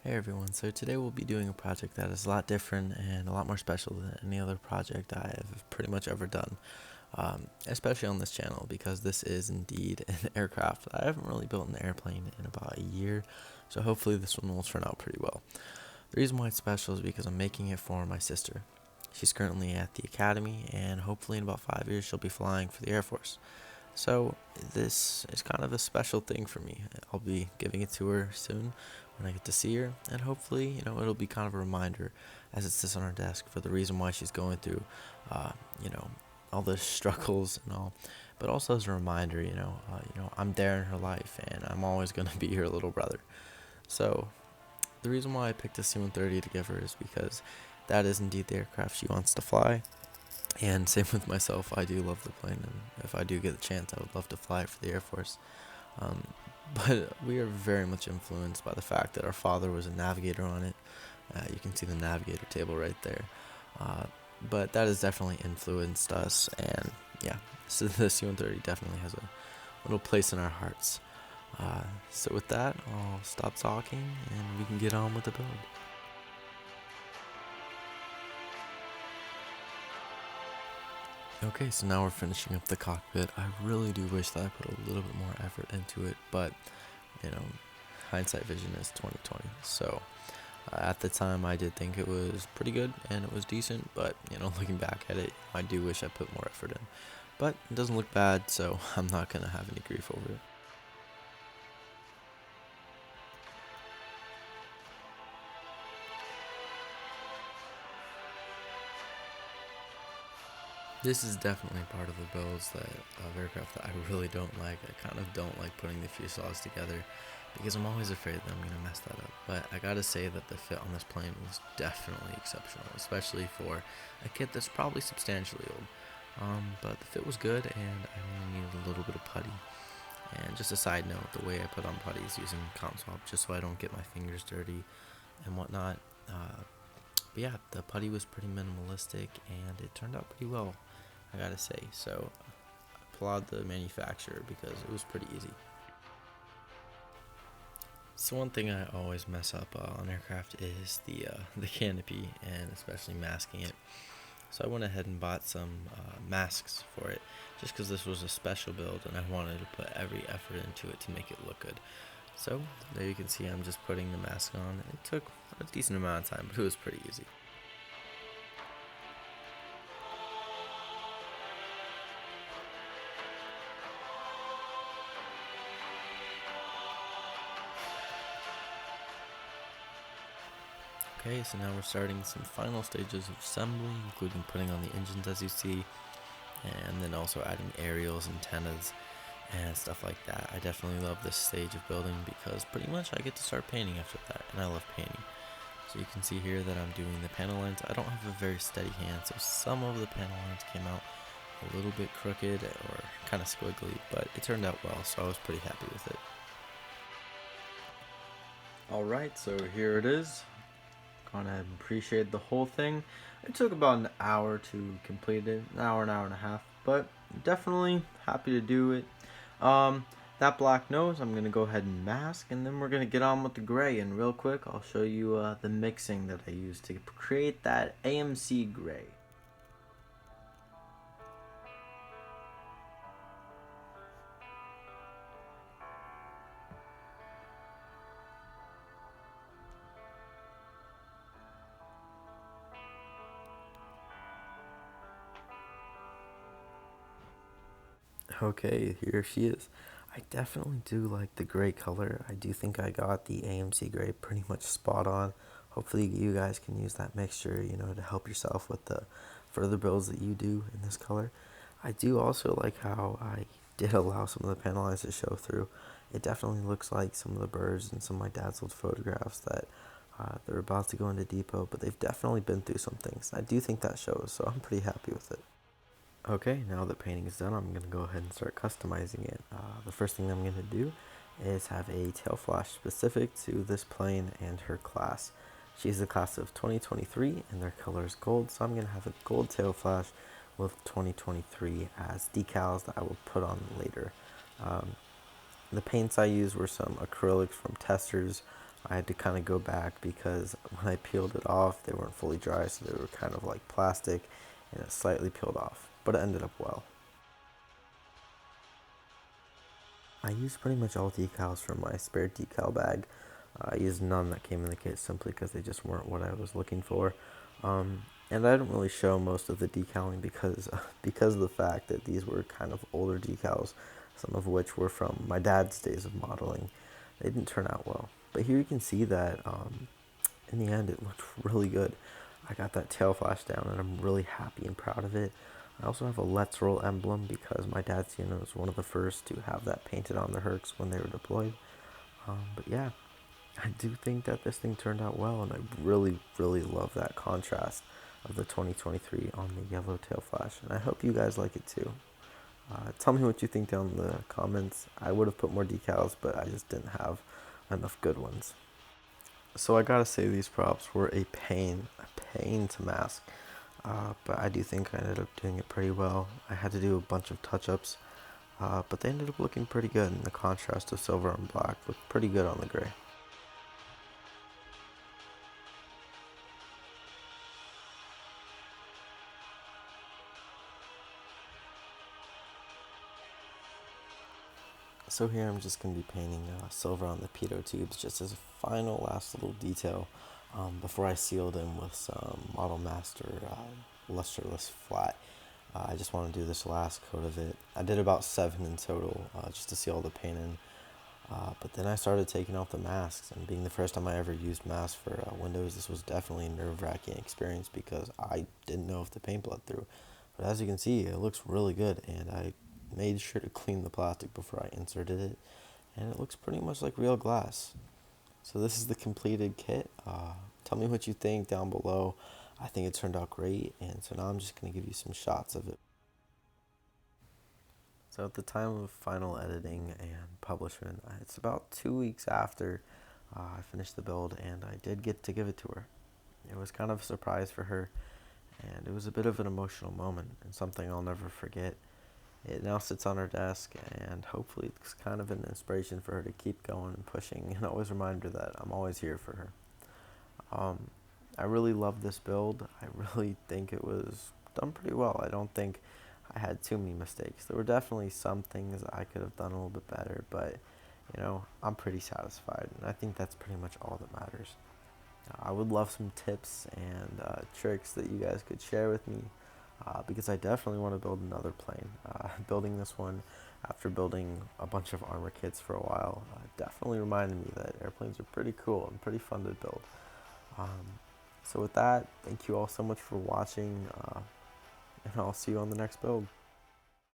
Hey everyone, so today we'll be doing a project that is a lot different and a lot more special than any other project I have pretty much ever done, especially on this channel because this is indeed an aircraft. I haven't really built an airplane in about a year, so hopefully this one will turn out pretty well. The reason why it's special is because I'm making it for my sister. She's currently at the academy and hopefully in about 5 years she'll be flying for the Air Force. So this is kind of a special thing for me. I'll be giving it to her soon when I get to see her, and hopefully, it'll be kind of a reminder as it sits on her desk for the reason why she's going through, uh, you know, all the struggles and all, but also as a reminder, I'm there in her life, and I'm always gonna be her little brother. So the reason why I picked a C-130 to give her is because that is indeed the aircraft she wants to fly. And same with myself, I do love the plane, and if I do get the chance, I would love to fly it for the Air Force. Um, but we are very much influenced by the fact that our father was a navigator on it. You can see the navigator table right there. Uh, but that has definitely influenced us, and yeah, so the C-130 definitely has a little place in our hearts. So with that, I'll stop talking, and we can get on with the build. Okay, so now we're finishing up the cockpit. I really do wish that I put a little bit more effort into it, but you know, hindsight vision is 2020. So at the time, I did think it was pretty good and it was decent, but looking back at it, I do wish I put more effort in. But it doesn't look bad, so I'm not gonna have any grief over it. This is definitely part of the builds of aircraft that I really don't like. I kind of don't like putting the fuselage together because I'm always afraid that I'm going to mess that up. But I gotta say that the fit on this plane was definitely exceptional, especially for a kit that's probably substantially old. But the fit was good, and I only needed a little bit of putty. And just a side note, the way I put on putty is using cotton swab just so I don't get my fingers dirty and whatnot. But yeah, the putty was pretty minimalistic and it turned out pretty well, I gotta say. So applaud the manufacturer because it was pretty easy. So one thing I always mess up on aircraft is the canopy, and especially masking it. So I went ahead and bought some masks for it, just because this was a special build and I wanted to put every effort into it to make it look good. So there you can see I'm just putting the mask on. It took a decent amount of time, but it was pretty easy. Okay, so now we're starting some final stages of assembly, including putting on the engines as you see, and then also adding aerials, antennas, and stuff like that. I definitely love this stage of building because pretty much I get to start painting after that, and I love painting. So you can see here that I'm doing the panel lines. I don't have a very steady hand, so some of the panel lines came out a little bit crooked or kind of squiggly, but it turned out well, so I was pretty happy with it. Alright, so here it is. Kind of appreciate the whole thing. It took about an hour to complete it, an hour and a half, but definitely happy to do it. That black nose, I'm going to go ahead and mask, and then we're going to get on with the gray. And real quick, I'll show you the mixing that I used to create that AMC gray. Okay, here she is. I definitely do like the gray color. I do think I got the AMC gray pretty much spot on. Hopefully you guys can use that mixture, to help yourself with the further builds that you do in this color. I do also like how I did allow some of the panel lines to show through. It definitely looks like some of the birds and some of my dad's old photographs that they're about to go into depot, but they've definitely been through some things. I do think that shows, so I'm pretty happy with it. Okay, now that painting is done, I'm going to go ahead and start customizing it. The first thing I'm going to do is have a tail flash specific to this plane and her class. She's the class of 2023 and their color is gold, so I'm going to have a gold tail flash with 2023 as decals that I will put on later. The paints I used were some acrylics from Testers. I had to kind of go back because when I peeled it off, they weren't fully dry, so they were kind of like plastic, and it slightly peeled off, but it ended up well. I used pretty much all decals from my spare decal bag. I used none that came in the kit simply because they just weren't what I was looking for. And I didn't really show most of the decaling because because of the fact that these were kind of older decals, some of which were from my dad's days of modeling. They didn't turn out well. But here you can see that in the end it looked really good. I got that tail flash down and I'm really happy and proud of it. I also have a Let's Roll emblem because my dad's unit was one of the first to have that painted on their Hercs when they were deployed. But yeah, I do think that this thing turned out well, and I really, really love that contrast of the 2023 on the yellow tail flash, and I hope you guys like it too. Tell me what you think down in the comments. I would have put more decals, but I just didn't have enough good ones. So I gotta say these props were a pain to mask. But I do think I ended up doing it pretty well. I had to do a bunch of touch-ups, but they ended up looking pretty good, and the contrast of silver and black looked pretty good on the gray. So here I'm just going to be painting silver on the pitot tubes just as a final last little detail before I seal them with some Model Master lusterless flat. I just want to do this last coat of it. I did about 7 in total just to seal the paint in. But then I started taking off the masks, and being the first time I ever used masks for windows, this was definitely a nerve-wracking experience because I didn't know if the paint bled through. But as you can see, it looks really good, and I made sure to clean the plastic before I inserted it, and it looks pretty much like real glass. So this is the completed kit. Tell me what you think down below. I think it turned out great, and so now I'm just going to give you some shots of it. So at the time of final editing and publishment, it's about 2 weeks after I finished the build, and I did get to give it to her. It was kind of a surprise for her, and it was a bit of an emotional moment and something I'll never forget. It now sits on her desk, and hopefully it's kind of an inspiration for her to keep going and pushing, and always remind her that I'm always here for her. Um, I really love this build. I really think it was done pretty well. I don't think I had too many mistakes. There were definitely some things that I could have done a little bit better, but I'm pretty satisfied, and I think that's pretty much all that matters. I would love some tips and tricks that you guys could share with me because I definitely want to build another plane. Building this one after building a bunch of armor kits for a while definitely reminded me that airplanes are pretty cool and pretty fun to build. So with that, thank you all so much for watching, and I'll see you on the next build.